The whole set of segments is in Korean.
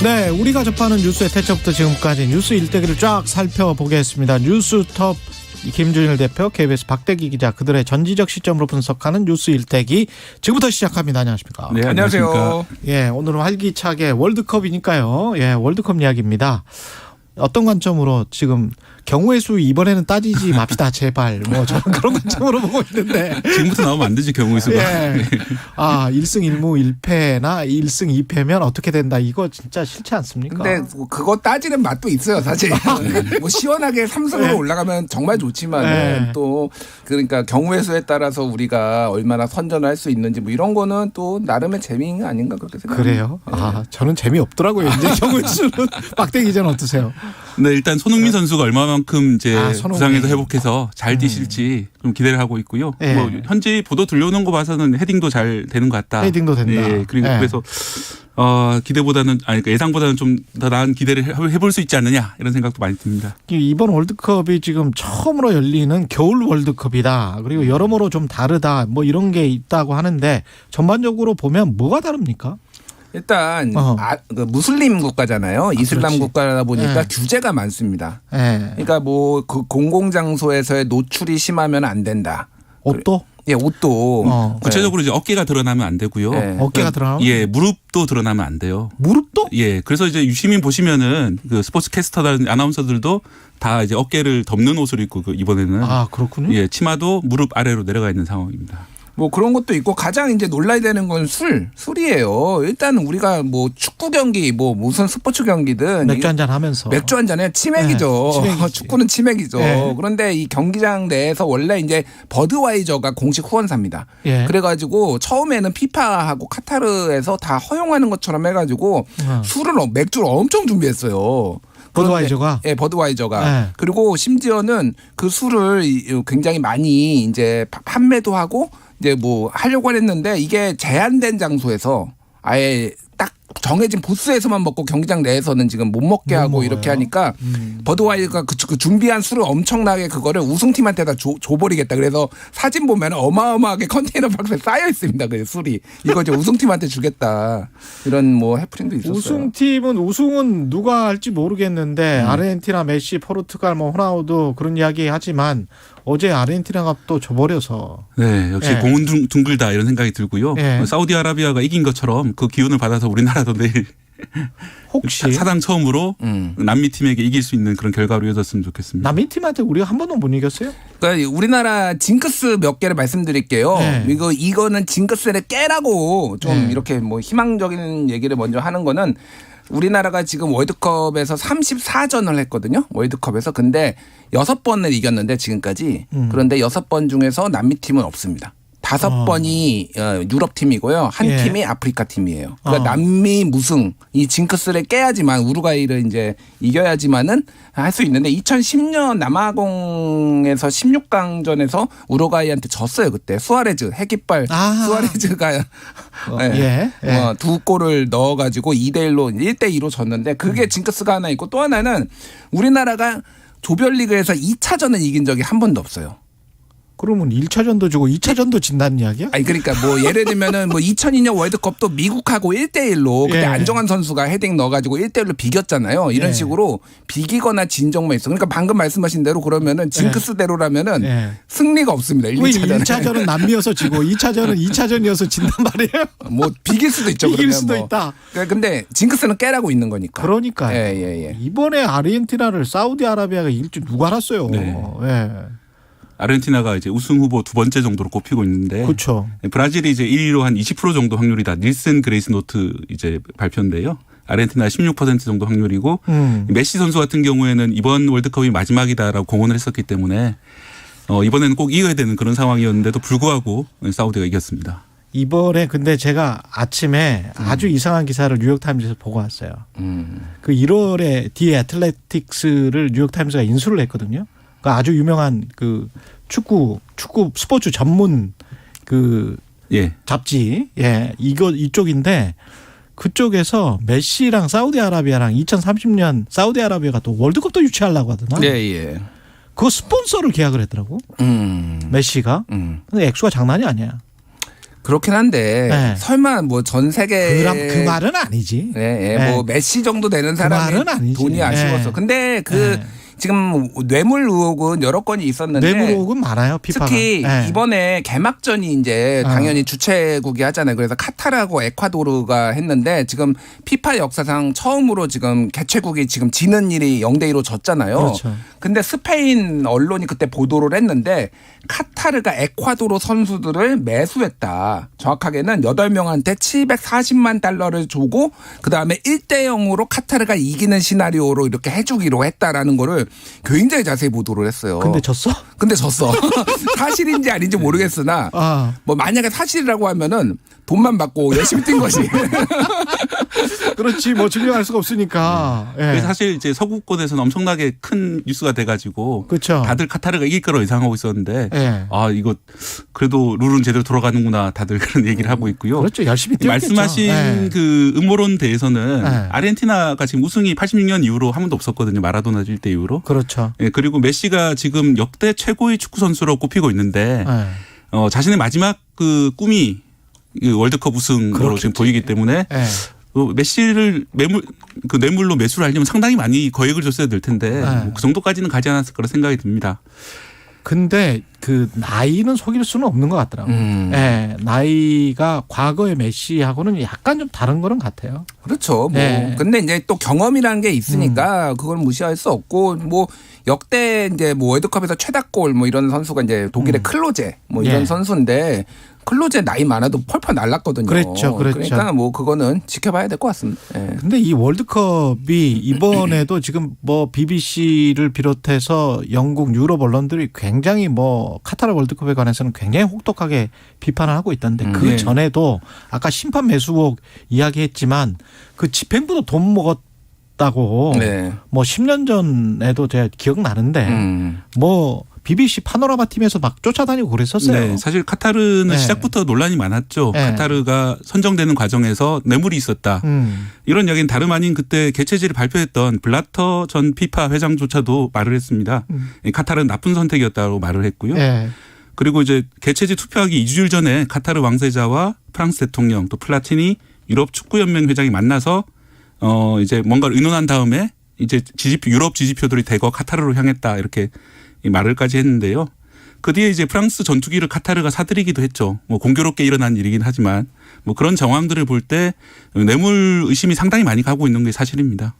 네, 우리가 접하는 뉴스의 태초부터 지금까지 뉴스 일대기를 쫙 살펴보겠습니다. 뉴스톱 김준일 대표, KBS 박대기 기자, 그들의 전지적 시점으로 분석하는 뉴스 일대기 지금부터 시작합니다. 안녕하십니까? 네, 안녕하세요. 예, 오늘은 활기차게 월드컵이니까요. 예, 월드컵 이야기입니다. 어떤 관점으로 지금 경우의 수 이번에는 따지지 맙시다 제발 뭐 저는 그런 관점으로 보고 있는데 지금부터 나오면 안 되지 경우의 수가. 예. 아 1승 1무 1패나 1승 2패면 어떻게 된다 이거 진짜 싫지 않습니까? 근데 그거 따지는 맛도 있어요 사실. 뭐 시원하게 3승으로 네. 올라가면 정말 좋지만 네. 또 그러니까 경우의 수에 따라서 우리가 얼마나 선전을 할 수 있는지 뭐 이런 거는 또 나름의 재미가 아닌가 그렇게 생각합니다. 그래요? 아 저는 재미없더라고요. 이제 경우의 수는 박대기 기자는 어떠세요? 네, 일단 손흥민 선수가 얼마만큼 이제 손흥민. 부상에서 회복해서 잘 뛰실지 좀 기대를 하고 있고요. 예. 뭐 현지 보도 들려오는 거 봐서는 헤딩도 잘 되는 것 같다. 헤딩도 된다. 예, 그리고 예. 그래서 기대보다는 그러니까 예상보다는 좀 더 나은 기대를 해볼 수 있지 않느냐 이런 생각도 많이 듭니다. 이번 월드컵이 지금 처음으로 열리는 겨울 월드컵이다. 그리고 여러모로 좀 다르다. 뭐 이런 게 있다고 하는데 전반적으로 보면 뭐가 다릅니까? 일단 그 무슬림 국가잖아요. 이슬람 그렇지. 국가다 보니까 네. 규제가 많습니다. 예. 그러니까 뭐 그 공공장소에서의 노출이 심하면 안 된다. 옷도? 예, 옷도 구체적으로 이제 어깨가 드러나면 안 되고요. 네. 어깨가 드러나면? 예, 무릎도 드러나면 안 돼요. 무릎도? 예, 그래서 이제 유시민 보시면은 그 스포츠 캐스터나 아나운서들도 다 이제 어깨를 덮는 옷을 입고 이번에는 아 그렇군요. 예, 치마도 무릎 아래로 내려가 있는 상황입니다. 뭐 그런 것도 있고 가장 이제 놀라야 되는 건 술이에요. 일단 우리가 뭐 축구 경기 뭐 무슨 스포츠 경기든 맥주 한잔 하면서 맥주 한 잔에 치맥이죠. 네, 치맥이지. 축구는 치맥이죠. 네. 그런데 이 경기장 내에서 원래 이제 버드와이저가 공식 후원사입니다. 예. 그래가지고 처음에는 피파하고 카타르에서 다 허용하는 것처럼 해가지고 맥주를 엄청 준비했어요. 버드와이저가? 예, 버드와이저가. 네. 그리고 심지어는 그 술을 굉장히 많이 이제 판매도 하고 이제 뭐 하려고 했는데 이게 제한된 장소에서 아예 딱 정해진 부스에서만 먹고 경기장 내에서는 지금 못 먹게 못 하고 먹어요. 이렇게 하니까 버드와이저가 그 준비한 술을 엄청나게 그거를 우승팀한테 다 줘버리겠다. 그래서 사진 보면 어마어마하게 컨테이너 박스에 쌓여 있습니다. 그 술이. 이거 이제 우승팀한테 주겠다. 이런 뭐 해프닝도 있었어요. 우승은 누가 할지 모르겠는데 아르헨티나, 메시, 포르투갈, 뭐 호나우두 그런 이야기 하지만 어제 아르헨티나가 또 져버려서 네, 역시 예. 공은 둥글다 이런 생각이 들고요. 예. 사우디아라비아가 이긴 것처럼 그 기운을 받아서 우리나라도 내일 혹시 사상 처음으로 남미 팀에게 이길 수 있는 그런 결과로 이어졌으면 좋겠습니다. 남미 팀한테 우리가 한 번도 못 이겼어요? 그러니까 우리나라 징크스 몇 개를 말씀드릴게요. 네. 이거는 징크스를 깨라고 좀 네. 이렇게 뭐 희망적인 얘기를 먼저 하는 거는 우리나라가 지금 월드컵에서 34전을 했거든요. 월드컵에서. 근데 6번을 이겼는데 지금까지. 그런데 6번 중에서 남미 팀은 없습니다. 5번이 유럽 팀이고요. 한 예. 팀이 아프리카 팀이에요. 그러니까 남미 무승 이 징크스를 깨야지만 우루과이를 이제 이겨야지만은 할 수 있는데 2010년 남아공에서 16강전에서 우루과이한테 졌어요. 그때 수아레즈 핵이빨 수아레즈가 예. 두 골을 넣어가지고 2대1로 1대2로 졌는데 그게 징크스가 하나 있고 또 하나는 우리나라가 조별리그에서 2차전을 이긴 적이 한 번도 없어요. 그러면 1차전도 주고 2차전도 진다는 이야기야? 아니 그러니까 뭐 예를 들면은 뭐 2002년 월드컵도 미국하고 1대1로 그때 예. 안정환 선수가 헤딩 넣어가지고 1대1로 비겼잖아요. 이런 예. 식으로 비기거나 진 적만 있어. 그러니까 방금 말씀하신 대로 그러면은 징크스대로라면은 예. 승리가 없습니다. 1, 왜 2차전에. 1차전은 남미여서 지고 2차전은 2차전이어서 진단 말이에요? 뭐 비길 수도 있죠. 이길 그러면 수도 뭐. 있다. 그러니까 근데 징크스는 깨라고 있는 거니까. 그러니까요. 예. 이번에 아르헨티나를 사우디아라비아가 이길 줄 누가 알았어요. 네. 예. 아르헨티나가 이제 우승 후보 2번째 정도로 꼽히고 있는데 그렇죠. 브라질이 이제 1위로 한 20% 정도 확률이다. 닐슨 그레이스 노트 이제 발표인데요. 아르헨티나 16% 정도 확률이고 메시 선수 같은 경우에는 이번 월드컵이 마지막이다라고 공언을 했었기 때문에 이번에는 꼭 이겨야 되는 그런 상황이었는데도 불구하고 사우디가 이겼습니다. 이번에 근데 제가 아침에 아주 이상한 기사를 뉴욕타임즈에서 보고 왔어요. 그 1월에 디 애틀레틱스를 뉴욕타임즈가 인수를 했거든요. 그 아주 유명한 그 축구 스포츠 전문 그 예. 잡지. 예. 이쪽인데 그쪽에서 메시랑 사우디아라비아랑 2030년 사우디아라비아가 또 월드컵도 유치하려고 하더나. 예. 그거 스폰서를 계약을 했더라고. 메시가. 근데 액수가 장난이 아니야. 그렇긴 한데 네. 설마 뭐 전 세계 그 말은 아니지. 네, 뭐 메시 정도 되는 사람이 말은 아니지. 돈이 아쉬워서. 네. 근데 네. 지금 뇌물 의혹은 여러 건이 있었는데 뇌물 의혹은 많아요. 피파가. 특히 네. 이번에 개막전이 이제 당연히 주최국이 하잖아요. 그래서 카타르하고 에콰도르가 했는데 지금 피파 역사상 처음으로 지금 개최국이 지금 지는 일이 0대2로 졌잖아요. 그렇죠. 근데 스페인 언론이 그때 보도를 했는데 카타르가 에콰도르 선수들을 매수했다. 정확하게는 8명한테 740만 달러를 주고 그다음에 1대0으로 카타르가 이기는 시나리오로 이렇게 해주기로 했다라는 거를 굉장히 자세히 보도를 했어요. 근데 졌어? 근데 졌어. 사실인지 아닌지 모르겠으나 뭐 만약에 사실이라고 하면은 돈만 받고 열심히 뛴 거지. 그렇지. 뭐 증명할 수가 없으니까. 예. 사실 이제 서구권에서는 엄청나게 큰 뉴스가 돼가지고 그렇죠. 다들 카타르가 이길 거로 예상하고 있었는데 예. 아 이거 그래도 룰은 제대로 돌아가는구나 다들 그런 얘기를 하고 있고요. 그렇죠. 열심히 뛰었겠죠. 말씀하신 예. 그 음모론 대해서는 예. 아르헨티나가 지금 우승이 86년 이후로 한 번도 없었거든요. 마라도나 질 때 이후로. 그렇죠. 예, 그리고 메시가 지금 역대 최고의 축구 선수로 꼽히고 있는데 예. 자신의 마지막 그 꿈이 그 월드컵 우승으로 그렇겠지. 지금 보이기 때문에 예. 메시를 뇌물로 매수를 하려면 상당히 많이 거액을 줬어야 될 텐데 뭐그 정도까지는 가지 않았을 거라 생각이 듭니다. 근데 그 나이는 속일 수는 없는 것 같더라고요. 예, 나이가 과거의 메시하고는 약간 좀 다른 거는 같아요. 그렇죠. 뭐 네. 근데 이제 또 경험이라는 게 있으니까 그걸 무시할 수 없고 뭐 역대 이제 뭐 월드컵에서 최다골 뭐 이런 선수가 이제 독일의 클로제 뭐 이런 예. 선수인데 클로제 나이 많아도 펄펄 날랐거든요. 그렇죠. 그러니까 뭐 그거는 지켜봐야 될 것 같습니다. 예. 근데 이 월드컵이 이번에도 지금 뭐 BBC를 비롯해서 영국 유럽 언론들이 굉장히 뭐 카타르 월드컵에 관해서는 굉장히 혹독하게 비판을 하고 있던데 그 네. 전에도 아까 심판 매수 의혹 이야기했지만 그 집행부도 돈 먹었다고 네. 뭐 10년 전에도 제가 기억나는데 뭐 BBC 파노라마 팀에서 막 쫓아다니고 그랬었어요. 네, 사실 카타르는 네. 시작부터 논란이 많았죠. 네. 카타르가 선정되는 과정에서 뇌물이 있었다. 이런 이야기는 다름 아닌 그때 개최지를 발표했던 블라터 전 피파 회장조차도 말을 했습니다. 카타르는 나쁜 선택이었다고 말을 했고요. 네. 그리고 이제 개최지 투표하기 2주일 전에 카타르 왕세자와 프랑스 대통령 또 플라티니 유럽 축구연맹 회장이 만나서 이제 뭔가를 의논한 다음에 이제 유럽 지지표들이 대거 카타르로 향했다 이렇게 이 말을까지 했는데요. 그 뒤에 이제 프랑스 전투기를 카타르가 사들이기도 했죠. 뭐 공교롭게 일어난 일이긴 하지만 뭐 그런 정황들을 볼 때 뇌물 의심이 상당히 많이 가고 있는 게 사실입니다.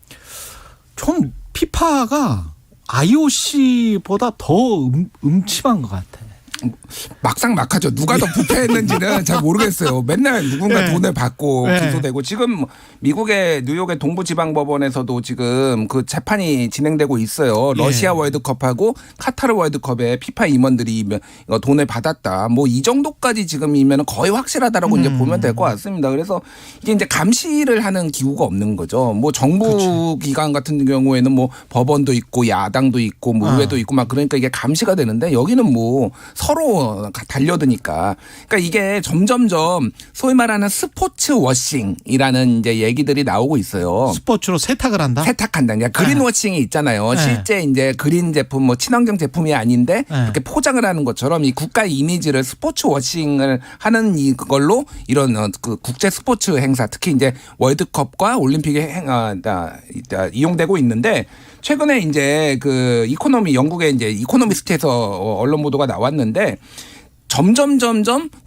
좀 피파가 IOC보다 더 음침한 것 같아. 막상 막하죠. 누가 더 부패했는지는 잘 모르겠어요. 맨날 누군가 네. 돈을 받고 네. 기소되고 지금 미국의 뉴욕의 동부지방법원에서도 지금 그 재판이 진행되고 있어요. 러시아 월드컵하고 카타르 월드컵에 피파 임원들이 돈을 받았다. 뭐 이 정도까지 지금이면 거의 확실하다라고 이제 보면 될 것 같습니다. 그래서 이게 이제 감시를 하는 기구가 없는 거죠. 뭐 정부 그렇죠. 기관 같은 경우에는 뭐 법원도 있고 야당도 있고 뭐 의회도 있고 막 그러니까 이게 감시가 되는데 여기는 뭐 서로 달려드니까. 그러니까 이게 점점점 소위 말하는 스포츠 워싱이라는 이제 얘기들이 나오고 있어요. 스포츠로 세탁을 한다? 세탁한다. 그러니까 그린 워싱이 있잖아요. 네. 실제 이제 그린 제품 뭐 친환경 제품이 아닌데 네. 이렇게 포장을 하는 것처럼 이 국가의 이미지를 스포츠 워싱을 하는 이걸로 이런 그 국제 스포츠 행사 특히 이제 월드컵과 올림픽에 이용되고 있는데 최근에 이제 그 영국의 이제 이코노미스트에서 언론 보도가 나왔는데 점점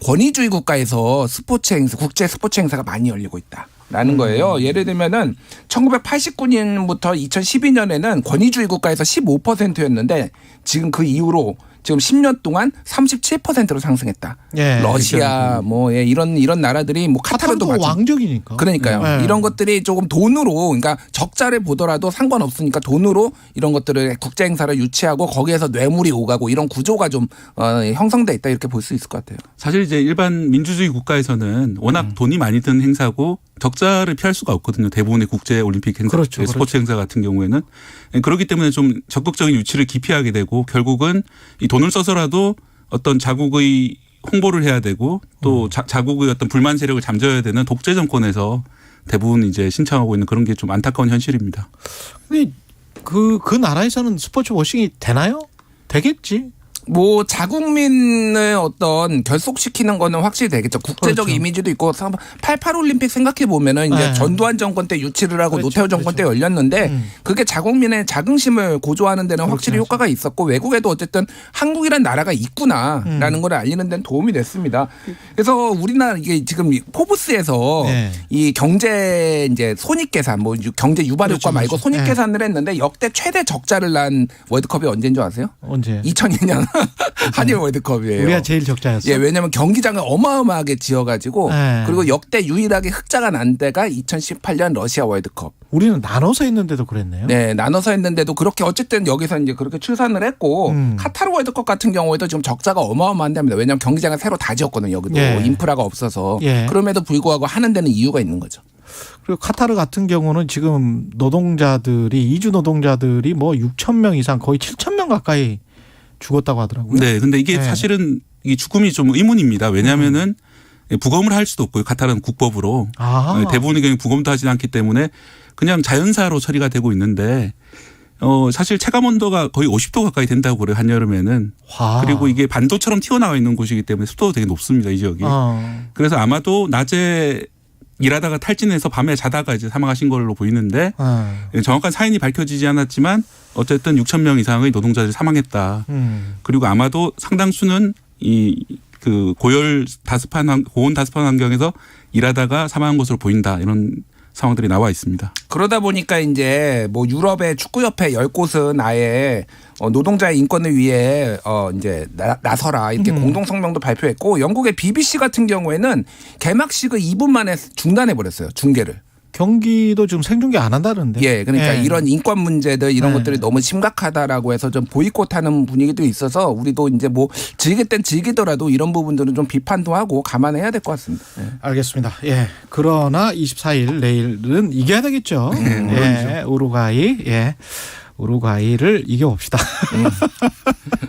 권위주의 국가에서 스포츠 행사, 국제 스포츠 행사가 많이 열리고 있다라는 거예요. 예를 들면은 1989년부터 2012년에는 권위주의 국가에서 15%였는데 지금 그 이후로 지금 10년 동안 37%로 상승했다. 예, 러시아 뭐 이런 나라들이 뭐 카타르도 카타르도 왕족이니까. 그러니까요. 네. 이런 것들이 조금 돈으로 그러니까 적자를 보더라도 상관없으니까 돈으로 이런 것들을 국제 행사를 유치하고 거기에서 뇌물이 오가고 이런 구조가 좀 형성돼 있다 이렇게 볼 수 있을 것 같아요. 사실 이제 일반 민주주의 국가에서는 워낙 돈이 많이 드는 행사고 적자를 피할 수가 없거든요. 대부분의 국제 올림픽 행사, 그렇죠, 스포츠 행사 같은 경우에는 그렇기 때문에 좀 적극적인 유치를 기피하게 되고 결국은 이 돈을 써서라도 어떤 자국의 홍보를 해야 되고 또 자국의 어떤 불만 세력을 잠재워야 되는 독재 정권에서 대부분 이제 신청하고 있는 그런 게 좀 안타까운 현실입니다. 근데 그 나라에서는 스포츠 워싱이 되나요? 되겠지. 뭐 자국민을 어떤 결속시키는 거는 확실히 되겠죠. 국제적 그렇죠. 이미지도 있고 88 올림픽 생각해 보면은 이제 네. 전두환 정권 때 유치를 하고 그렇죠, 노태우 정권 때 열렸는데 그게 자국민의 자긍심을 고조하는 데는 확실히 그렇죠. 효과가 있었고 외국에도 어쨌든 한국이란 나라가 있구나라는 걸 알리는 데는 도움이 됐습니다. 그래서 우리나라 이게 지금 포브스에서 네. 이 경제 이제 손익계산 뭐 경제 유발 그렇죠, 효과 말고 그렇죠. 손익계산을 했는데 역대 최대 적자를 난 월드컵이 언제인 줄 아세요? 언제? 2002년 한일 월드컵이에요. 우리가 제일 적자였어. 예, 왜냐면 경기장을 어마어마하게 지어가지고 네. 그리고 역대 유일하게 흑자가 난 데가 2018년 러시아 월드컵. 우리는 나눠서 했는데도 그랬네요. 네, 나눠서 했는데도 그렇게 어쨌든 여기서 이제 그렇게 출산을 했고 카타르 월드컵 같은 경우에도 지금 적자가 어마어마한답니다. 왜냐하면 경기장을 새로 다 지었거든요. 여기도 예. 인프라가 없어서 예. 그럼에도 불구하고 하는 데는 이유가 있는 거죠. 그리고 카타르 같은 경우는 지금 노동자들이 이주 노동자들이 뭐 6천 명 이상 거의 7천 명 가까이 죽었다고 하더라고요. 네, 근데 이게 네. 사실은 이 죽음이 좀 의문입니다. 왜냐하면은 부검을 할 수도 없고요. 카타르는 국법으로 아. 대부분의 경우 부검도 하지 않기 때문에 그냥 자연사로 처리가 되고 있는데 사실 체감 온도가 거의 50도 가까이 된다고 그래요. 한여름에는. 와. 그리고 이게 반도처럼 튀어나와 있는 곳이기 때문에 습도도 되게 높습니다. 이 지역이. 그래서 아마도 낮에 일하다가 탈진해서 밤에 자다가 이제 사망하신 걸로 보이는데 정확한 사인이 밝혀지지 않았지만 어쨌든 6천 명 이상의 노동자들이 사망했다. 그리고 아마도 상당수는 그 고온 다습한 환경에서 일하다가 사망한 것으로 보인다. 이런 상황들이 나와 있습니다. 그러다 보니까 이제 뭐 유럽의 축구협회 10곳은 아예 노동자의 인권을 위해 이제 나서라 이렇게 공동 성명도 발표했고 영국의 BBC 같은 경우에는 개막식을 2분 만에 중단해 버렸어요. 중계를. 경기도 지금 생중계 안 한다는데. 예, 그러니까 예. 이런 인권 문제들 이런 네. 것들이 너무 심각하다라고 해서 좀 보이콧하는 분위기도 있어서 우리도 이제 뭐 즐길 땐 즐기더라도 이런 부분들은 좀 비판도 하고 감안해야 될 것 같습니다. 예. 알겠습니다. 예. 그러나 24일 내일은 이겨야 되겠죠. 예. 우루과이. 예. 우루과이를 이겨봅시다.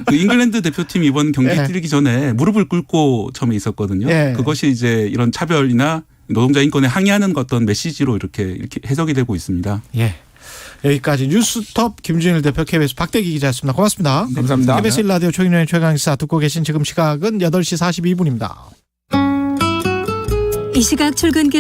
그 잉글랜드 대표팀 이번 경기 예. 뛰기 전에 무릎을 꿇고 처음에 있었거든요. 예. 그것이 이제 이런 차별이나 노동자 인권에 항의하는 어떤 메시지로 이렇게 해석이 되고 있습니다. 예. 여기까지 뉴스톱 김준일 대표 KBS 박대기 기자였습니다. 고맙습니다. 감사합니다. KBS 라디오 최경영의 최강시사 듣고 계신 지금 시각은 8시 42분입니다. 이 시각 출근길